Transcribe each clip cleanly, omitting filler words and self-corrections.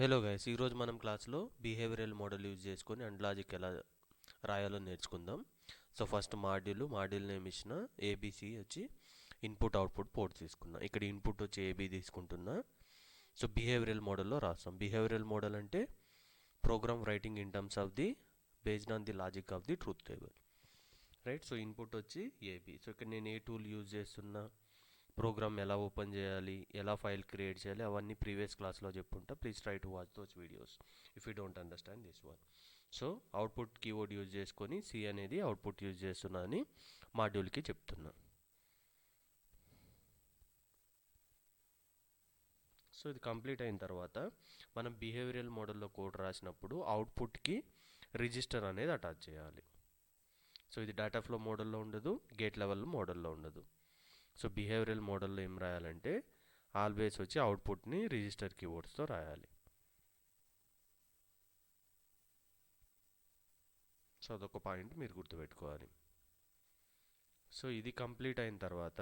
Hello guys, ఈరోజు మనం క్లాస్లో బిహేవియరల్ మోడల్ యూజ్ చేసుకొని అండ్ లాజిక్ ఎలా రాయాలో నేర్చుకుందాం. సో ఫస్ట్ మాడ్యూల్ నేమ్ ఇచ్చిన ఏబిసి వచ్చి ఇన్పుట్ అవుట్పుట్ పోర్ట్ తీసుకున్నా. ఇక్కడ ఇన్పుట్ వచ్చి ఏబి తీసుకుంటున్నా. సో బిహేవియరల్ మోడల్లో రాస్తాం. బిహేవియరల్ మోడల్ అంటే program writing in terms of the based on the logic of the truth table, right. So input వచ్చి ఏబి. సో ఇక్కడ నేను ఏ టూల్ యూజ్ చేస్తున్నా, ప్రోగ్రామ్ ఎలా ఓపెన్ చేయాలి, ఎలా ఫైల్ క్రియేట్ చేయాలి, అవన్నీ ప్రీవియస్ క్లాస్లో చెప్పుంటా. Please try to watch those videos if you don't understand this one. So output keyword use చేసుకొని సి అనేది అవుట్పుట్ యూజ్ చేస్తున్నా అని మాడ్యూల్కి చెప్తున్నా. సో ఇది కంప్లీట్ అయిన తర్వాత మనం బిహేవియరల్ మోడల్లో కోడ్ రాసినప్పుడు అవుట్పుట్కి రిజిస్టర్ అనేది అటాచ్ చేయాలి. సో ఇది డేటా ఫ్లో మోడల్లో ఉండదు, గేట్ లెవెల్ మోడల్లో ఉండదు. సో బిహేవియరల్ మోడల్లో ఏం రాయాలంటే ఆల్వేస్ వచ్చి అవుట్పుట్ని రిజిస్టర్ కీవర్డ్స్తో రాయాలి. సో అదొక పాయింట్ మీరు గుర్తుపెట్టుకోవాలి. సో ఇది కంప్లీట్ అయిన తర్వాత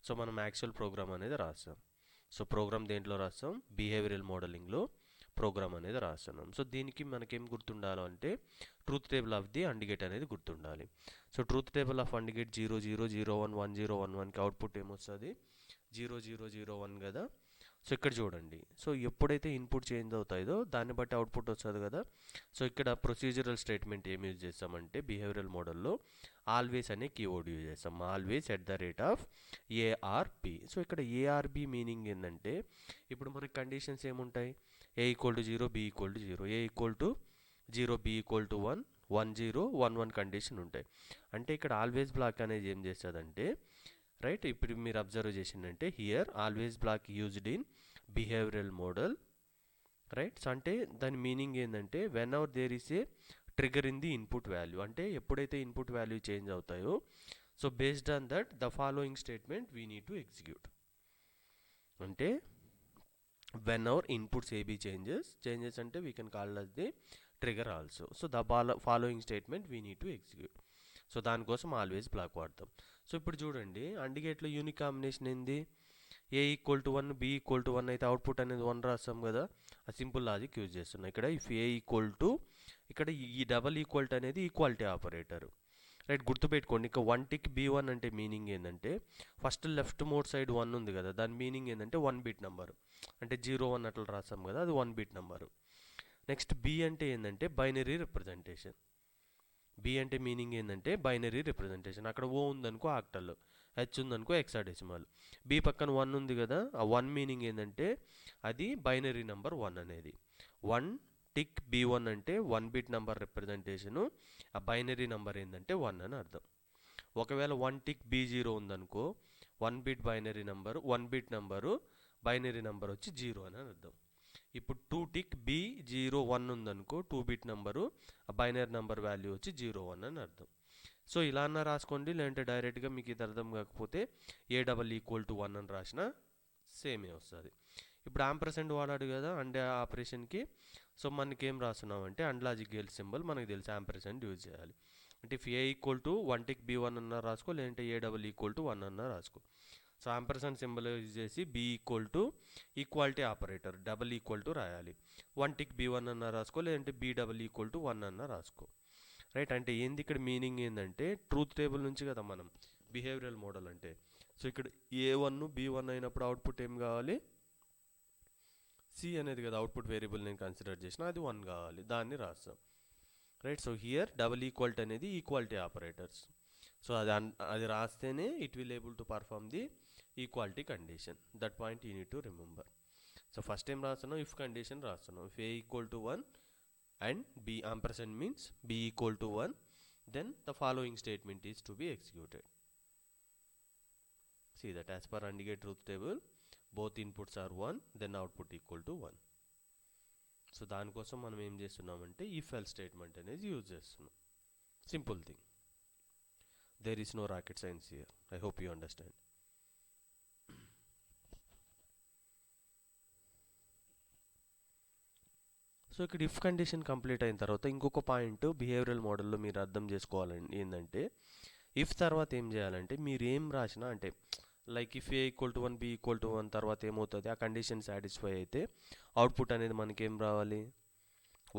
సో మనం యాక్చువల్ ప్రోగ్రామ్ అనేది రాస్తాం. సో ప్రోగ్రామ్ దేంట్లో రాస్తాం? బిహేవియరల్ మోడలింగ్లో ప్రోగ్రామ్ అనేది రాస్తున్నాం. సో దీనికి మనకేం గుర్తుండాలో అంటే truth table of the AND gate అనేది గుర్తుండాలి. So truth table of AND gate 00011011కి అవుట్పుట్ ఏమొస్తుంది? 0001 కదా. సో ఇక్కడ చూడండి, సో ఎప్పుడైతే ఇన్పుట్ చేంజ్ అవుతాయో దాన్ని బట్టి అవుట్పుట్ వస్తుంది కదా. సో ఇక్కడ ప్రొసీజరల్ స్టేట్మెంట్ ఏం యూజ్ చేస్తామంటే బిహేవియరల్ మోడల్లో ఆల్వేస్ అనే కీవర్డ్ యూజ్ చేస్తాం. Always @ ARB. సో ఇక్కడ ఏఆర్బి మీనింగ్ ఏంటంటే ఇప్పుడు మనకి కండిషన్స్ ఏముంటాయి? A = 0, B = 0, A = 0, B = 1, 1 0 1 1 condition ఉంటాయి. అంటే ఇక్కడ ఆల్వేస్ బ్లాక్ అనేది ఏం చేస్తుందంటే, రైట్, ఇప్పుడు మీరు అబ్జర్వ్ చేసిందంటే here always block used in behavioural model, right. So అంటే దాని మీనింగ్ ఏంటంటే whenever there is a trigger in the input value, అంటే ఎప్పుడైతే ఇన్పుట్ వాల్యూ చేంజ్ అవుతాయో so based on that the following statement we need to execute. అంటే when our inputs AB changes అంటే we can call as the trigger also. So the following statement we need to execute. So దానికోసం always black వాడతాం. So ఇప్పుడు చూడండి, అండిగేట్లో unique combination ఏంది? A = 1, B = 1 అయితే output అనేది 1 రాస్తాం కదా. ఆ సింపుల్ లాజిక్ యూజ్ చేస్తున్నాం. ఇక్కడ ఇఫ్ A = ఇక్కడ ఈ డబల్ ఈక్వల్ట్ అనేది ఈక్వాలిటీ ఆపరేటర్, రైట్. గుర్తుపెట్టుకోండి, ఇక 1 టిక్ B1 అంటే మీనింగ్ ఏంటంటే ఫస్ట్ లెఫ్ట్ మోడ్ సైడ్ 1 ఉంది కదా, దాని మీనింగ్ ఏంటంటే 1 బిట్ నెంబర్, అంటే 01 అట్లా రాస్తాం కదా, అది 1 బిట్ నెంబరు. నెక్స్ట్ బి అంటే ఏంటంటే బైనరీ రిప్రజెంటేషన్. బి అంటే మీనింగ్ ఏంటంటే బైనరీ రిప్రజెంటేషన్. అక్కడ ఓ ఉందనుకో ఆక్టల్, హెచ్ ఉందనుకో హెక్సాడెసిమల్. బి పక్కన 1 ఉంది కదా, ఆ 1 మీనింగ్ ఏంటంటే అది బైనరీ నెంబర్ 1 అనేది. 1 టిక్ B1 అంటే 1 బిట్ నెంబర్ రిప్రజెంటేషను, ఆ బైనరీ నెంబర్ ఏంటంటే 1 అని అర్థం. ఒకవేళ 1 టిక్ B0 ఉందనుకో 1 bit binary number, 1 bit number, binary number వచ్చి 0 అని అర్థం. ఇప్పుడు 2 టిక్ B01 ఉందనుకో 2 బిట్ నెంబరు, ఆ బైనరీ నెంబర్ వాల్యూ వచ్చి 01 అని అర్థం. సో ఇలా అన్న రాసుకోండి, లేదంటే డైరెక్ట్గా మీకు ఇది అర్థం కాకపోతే A = 1 అని రాసిన సేమే వస్తుంది. ఇప్పుడు యాంపర్సెంట్ వాడాడు కదా అంటే ఆపరేషన్కి. సో మనకి ఏం రాస్తున్నామంటే అండ్ లాజిక్ గేల్ సింబల్ మనకు తెలిసి యాంపర్సెంట్ యూజ్ చేయాలి. అంటే ఇఫ్ A = 1 టిక్ B1 అన్న రాసుకో, లేదంటే A = 1 అన్న రాసుకో. సో యాంపర్సెంట్ సింబల్ యూజ్ చేసి B = equality operator double equal to రాయాలి. 1 టిక్ B1 అన్న రాసుకో, లేదంటే B = 1 అన్న రాసుకో, రైట్. అంటే ఏంది ఇక్కడ మీనింగ్ ఏంటంటే ట్రూత్ టేబుల్ నుంచి కదా మనం బిహేవియరల్ మోడల్ అంటే. సో ఇక్కడ A1 B1 అయినప్పుడు అవుట్పుట్ ఏం కావాలి? సి అనేది కదా అవుట్పుట్ వేరియబుల్ నేను కన్సిడర్ చేసిన, అది 1 కావాలి, దాన్ని రాస్తాం, right. So here double equality అనేది ఈక్వాలిటీ ఆపరేటర్స్. సో అది రాస్తేనే it will able to perform the equality condition. That point you need to remember. So first time రాస్తున్నాం ఇఫ్ కండిషన్ రాస్తున్నాం. If A = 1 and B ampersand means B = 1, then the following statement is to be executed. See that as per AND gate truth table both inputs are 1, then output = 1. So దానికోసం మనం ఏం చేస్తున్నామంటే if else statement అనేది use చేస్తున్నాం. Simple thing, there is no rocket science here. I hope you understand. So ఇక్కడ if condition complete అయిన తర్వాత ఇంకొక పాయింట్ బిహేవియరల్ మోడల్లో మీరు అర్థం చేసుకోవాలండి ఏంటంటే ఇఫ్ తర్వాత ఏం చేయాలంటే మీరు ఏం రాసినా, అంటే like if A equal to 1 B equal to 1 తర్వాత ఏమవుతుంది, ఆ కండిషన్ సాటిస్ఫై అయితే అవుట్పుట్ అనేది మనకి ఏం రావాలి,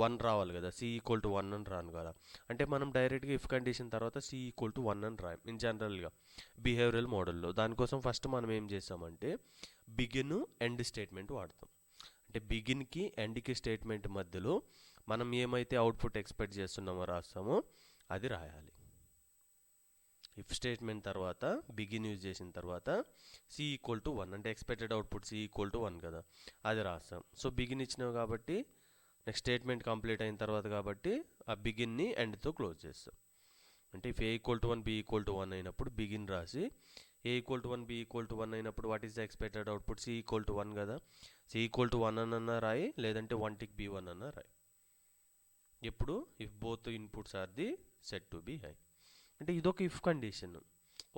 1 రావాలి కదా, సి ఈక్వల్ టు 1 అని రాను కదా. అంటే మనం డైరెక్ట్గా ఇఫ్ కండిషన్ తర్వాత సి ఈక్వల్ టు 1 అని రాయం ఇన్ జనరల్గా బిహేవియరల్ మోడల్లో. దానికోసం ఫస్ట్ మనం ఏం చేస్తామంటే బిగిన్ ఎండ్ స్టేట్మెంట్ వాడతాం. అంటే బిగిన్కి ఎండ్కి స్టేట్మెంట్ మధ్యలో మనం ఏమైతే అవుట్పుట్ ఎక్స్పెక్ట్ చేస్తున్నామో రాస్తామో అది రాయాలి. ఇఫ్ స్టేట్మెంట్ తర్వాత బిగిన్ యూజ్ చేసిన తర్వాత సి ఈక్వల్ టు 1 అంటే expected output C equal to 1 కదా, అది రాస్తాం. సో బిగిన్ ఇచ్చినావు కాబట్టి నెక్స్ట్ స్టేట్మెంట్ కంప్లీట్ అయిన తర్వాత కాబట్టి ఆ బిగిన్ని ఎండ్తో క్లోజ్ చేస్తాం. అంటే if A equal to 1 B equal to 1 అయినప్పుడు బిగిన్ రాసి, A equal to 1 B equal to 1 అయినప్పుడు what is the expected output C equal to 1 కదా, సి ఈక్వల్ టు 1 అన్న రాయి, లేదంటే 1 టిక్ బి1 అన్న రాయి. ఎప్పుడు if both inputs are the set to B high. అంటే ఇదొక ఇఫ్ కండిషన్.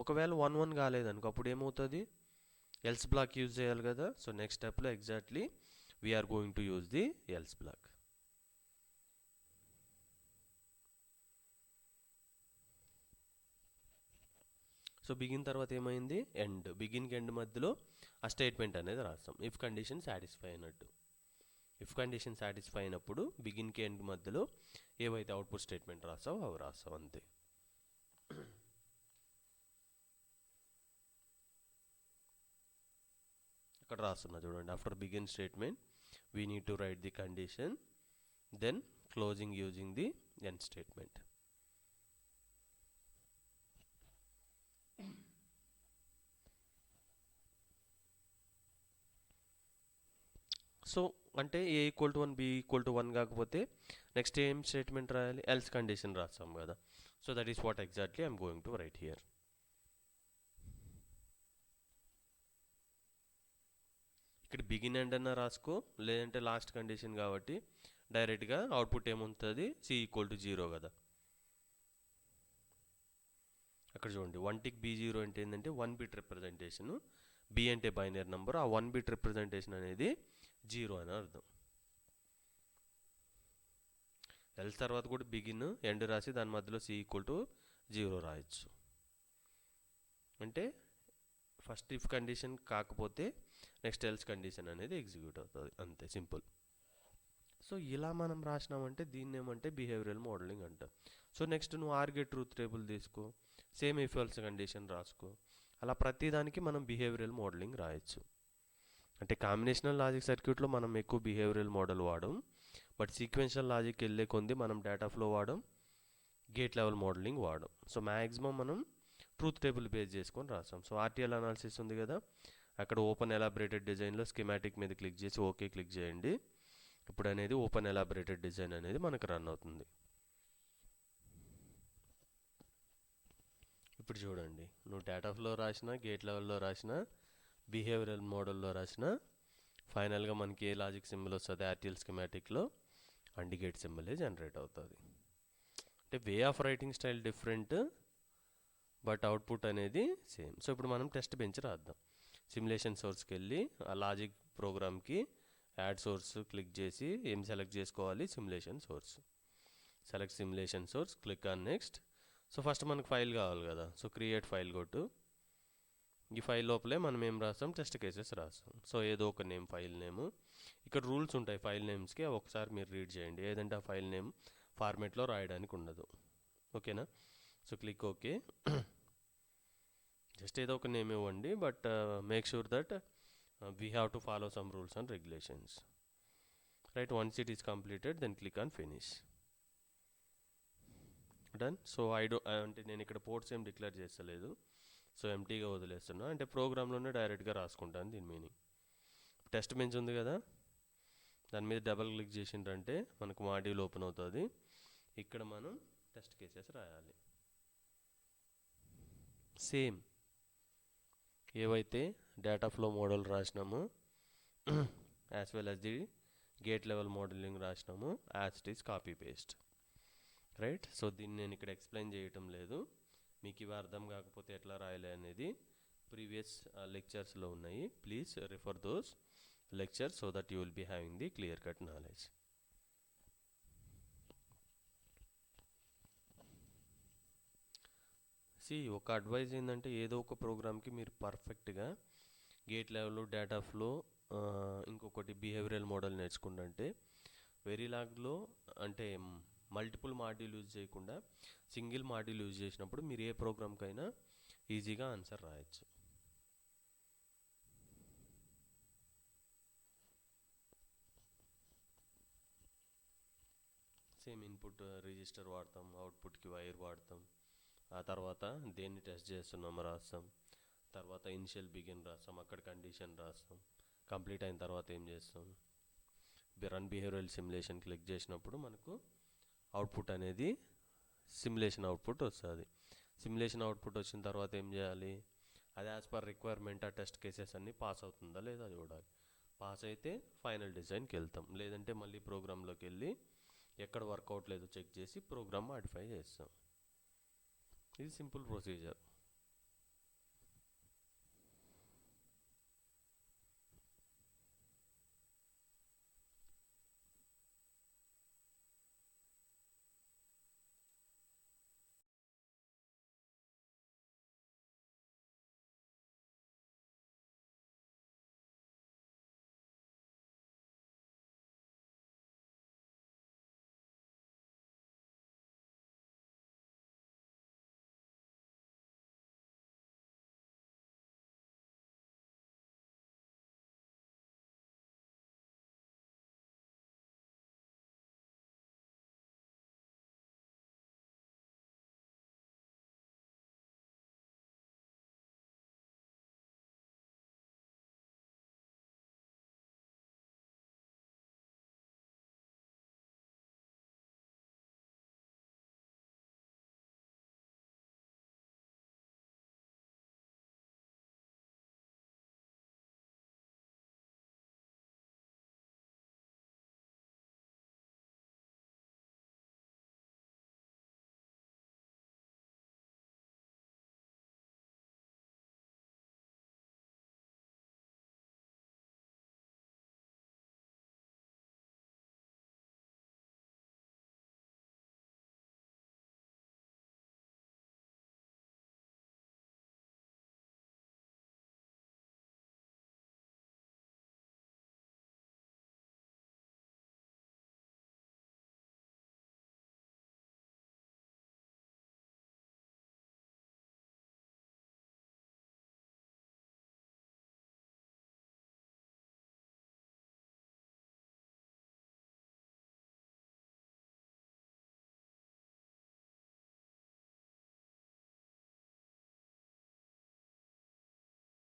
ఒకవేళ 1 కాలేదనుకో అప్పుడు ఏమవుతుంది, ఎల్స్ బ్లాక్ యూజ్ చేయాలి కదా. సో నెక్స్ట్ స్టెప్లో exactly we are going to use the else block. So begin తర్వాత ఏమైంది, ఎండ్. బిగిన్కి ఎండ్ మధ్యలో ఆ స్టేట్మెంట్ అనేది రాస్తాం ఇఫ్ కండిషన్ సాటిస్ఫై అయినట్టు. ఇఫ్ కండిషన్ సాటిస్ఫై అయినప్పుడు బిగిన్కి ఎండ్ మధ్యలో ఏవైతే అవుట్పుట్ స్టేట్మెంట్ రాస్తావో అవి రాస్తాం అంతే. ఇక్కడ రాస్తున్నా చూడండి, after begin statement we need to write the condition, then closing using the end statement. So అంటే A equal to 1 B equal to 1 కాకపోతే నెక్స్ట్ ఏం స్టేట్మెంట్ రాయాలి, ఎల్స్ కండిషన్ రాస్తాం కదా. So that is what exactly I'm going to right here. ఇక్కడ begin end అన్న రాసుకో, లేదంటే లాస్ట్ కండిషన్ కాబట్టి డైరెక్ట్గా అవుట్పుట్ ఏముంటుంది, సి ఈక్వల్ టు 0 కదా. అక్కడ చూడండి 1 టిక్ బి0 అంటే ఏంటంటే 1 బిట్ రిప్రజెంటేషన్, బి అంటే బైనరీ నెంబర్, ఆ 1 బిట్ రిప్రజెంటేషన్ అనేది 0 అని అర్థం. ఎల్స్ తర్వాత కూడా బిగిన్ ఎండ్ రాసి దాని మధ్యలో సి ఈక్వల్ టు 0 రాయొచ్చు. అంటే ఫస్ట్ ఇఫ్ కండిషన్ కాకపోతే నెక్స్ట్ ఎల్స్ కండిషన్ అనేది ఎగ్జిక్యూట్ అవుతుంది, అంతే సింపుల్. సో ఇలా మనం రాసినామంటే దీన్ని ఏమంటే బిహేవియరల్ మోడలింగ్ అంటాం. సో నెక్స్ట్ నువ్వు ఆర్గే ట్రూత్ టేబుల్ తీసుకో, సేమ్ ఇఫ్ ఎల్స్ కండిషన్ రాసుకో, అలా ప్రతిదానికి మనం బిహేవియరల్ మోడలింగ్ రాయొచ్చు. అంటే కాంబినేషనల్ లాజిక్ సర్క్యూట్లో మనం ఎక్కువ బిహేవియరల్ మోడల్ వాడడం, బట్ సీక్వెన్షియల్ లాజిక్ వెళ్ళే కొంది మనం డేటా ఫ్లో వాడడం, గేట్ లెవెల్ మోడలింగ్ వాడడం. సో మ్యాక్సిమం మనం ట్రూత్ టేబుల్ బేస్ చేసుకొని రాస్తాం. సో ఆర్టీఎల్ అనాలిసిస్ ఉంది కదా, అక్కడ ఓపెన్ ఎలాబరేటెడ్ డిజైన్లో స్కీమాటిక్ మీద క్లిక్ చేసి ఓకే క్లిక్ చేయండి. ఇప్పుడు అనేది ఓపెన్ ఎలాబరేటెడ్ డిజైన్ అనేది మనకు రన్ అవుతుంది. ఇప్పుడు చూడండి, నువ్వు డేటా ఫ్లో రాసినా, గేట్ లెవెల్లో రాసినా, బిహేవియరల్ మోడల్లో రాసినా, ఫైనల్గా మనకి ఏ లాజిక్ సింబల్ వస్తుంది ఆర్టీఎల్ స్కీమాటిక్లో, అండ్ గేట్ సింబలే జనరేట్ అవుతుంది. అంటే way of writing style different, but output అనేది సేమ్. సో ఇప్పుడు మనం టెస్ట్ బెంచ్ రాద్దాం. సిమ్యులేషన్ సోర్స్కి వెళ్ళి ఆ లాజిక్ ప్రోగ్రామ్కి యాడ్ సోర్స్ క్లిక్ చేసి ఏం సెలెక్ట్ చేసుకోవాలి, simulation source. Select simulation source, click on next. So first మనకు ఫైల్ కావాలి కదా, సో క్రియేట్ ఫైల్ కొట్టు. ఈ ఫైల్ లోపలే మనం ఏం రాస్తాం, టెస్ట్ కేసెస్ రాస్తాం. సో ఏదో ఒక నేమ్, ఫైల్ నేమ్. ఇక్కడ రూల్స్ ఉంటాయి ఫైల్ నేమ్స్కి, ఒకసారి మీరు రీడ్ చేయండి. ఏదంటే ఆ ఫైల్ నేమ్ ఫార్మేట్లో రాయడానికి ఉండదు, ఓకేనా. So click okay. జస్ట్ ఏదో ఒక నేమ్ ఇవ్వండి, but make sure that we have to follow some rules and regulations, right. Once it is completed, then click on finish. Done. So అంటే నేను ఇక్కడ పోర్ట్స్ ఏం డిక్లేర్ చేస్తలేదు, సో ఎంటీగా వదిలేస్తున్నా. అంటే ప్రోగ్రాంలోనే డైరెక్ట్గా రాసుకుంటాను దీని మీనింగ్. టెస్ట్ బెంచ్ ఉంది కదా, దాని మీద డబల్ క్లిక్ చేసిండ్రంటే మనకు మాడ్యూల్ ఓపెన్ అవుతుంది. ఇక్కడ మనం టెస్ట్ కేసెస్ రాయాలి. సేమ్ ఏవైతే డేటా ఫ్లో మోడల్ రాసినామో as well as the gate level modelling రాసినాము, as it is copy paste, right. So దీన్ని నేను ఇక్కడ ఎక్స్ప్లెయిన్ చేయటం లేదు, మీకు ఇవి అర్థం కాకపోతే ఎట్లా రాయాలి అనేది ప్రీవియస్ లెక్చర్స్లో ఉన్నాయి. Please refer those lectures so that you will be having the clear cut knowledge. ఒక అడ్వైజ్ ఏంటంటే ఏదో ఒక ప్రోగ్రామ్కి మీరు పర్ఫెక్ట్గా గేట్ లెవెల్ డేటా ఫ్లో ఇంకొకటి బిహేవియరల్ మోడల్ నేర్చుకుంటే వెరీలాగ్లో అంటే మల్టిపుల్ మాడ్యూల్ యూజ్ చేయకుండా సింగిల్ మాడ్యూల్ యూజ్ చేసినప్పుడు మీరు ఏ ప్రోగ్రామ్కైనా ఈజీగా ఆన్సర్ రాయొచ్చు. సేమ్ ఇన్పుట్ రిజిస్టర్ వాడతాం, అవుట్పుట్కి వైర్ వాడతాం, ఆ తర్వాత దేన్ని టెస్ట్ చేస్తున్నామో రాస్తాం, తర్వాత ఇనిషియల్ బిగిన్ రాస్తాం, అక్కడ కండిషన్ రాస్తాం, కంప్లీట్ అయిన తర్వాత ఏం చేస్తాం, రన్ బిహేవియరల్ సిమ్యులేషన్ క్లిక్ చేసినప్పుడు మనకు అవుట్పుట్ అనేది సిమ్యులేషన్ అవుట్పుట్ వస్తుంది. సిమ్యులేషన్ అవుట్పుట్ వచ్చిన తర్వాత ఏం చేయాలి, అది యాజ్ పర్ రిక్వైర్మెంట్ ఆ టెస్ట్ కేసెస్ అన్నీ పాస్ అవుతుందా లేదా చూడాలి. పాస్ అయితే ఫైనల్ డిజైన్కి వెళ్తాం, లేదంటే మళ్ళీ ప్రోగ్రాంలోకి వెళ్ళి ఎక్కడ వర్కౌట్ లేదో చెక్ చేసి ప్రోగ్రామ్ మాడిఫై చేస్తాం. ఇది సింపుల్ ప్రొసీజర్.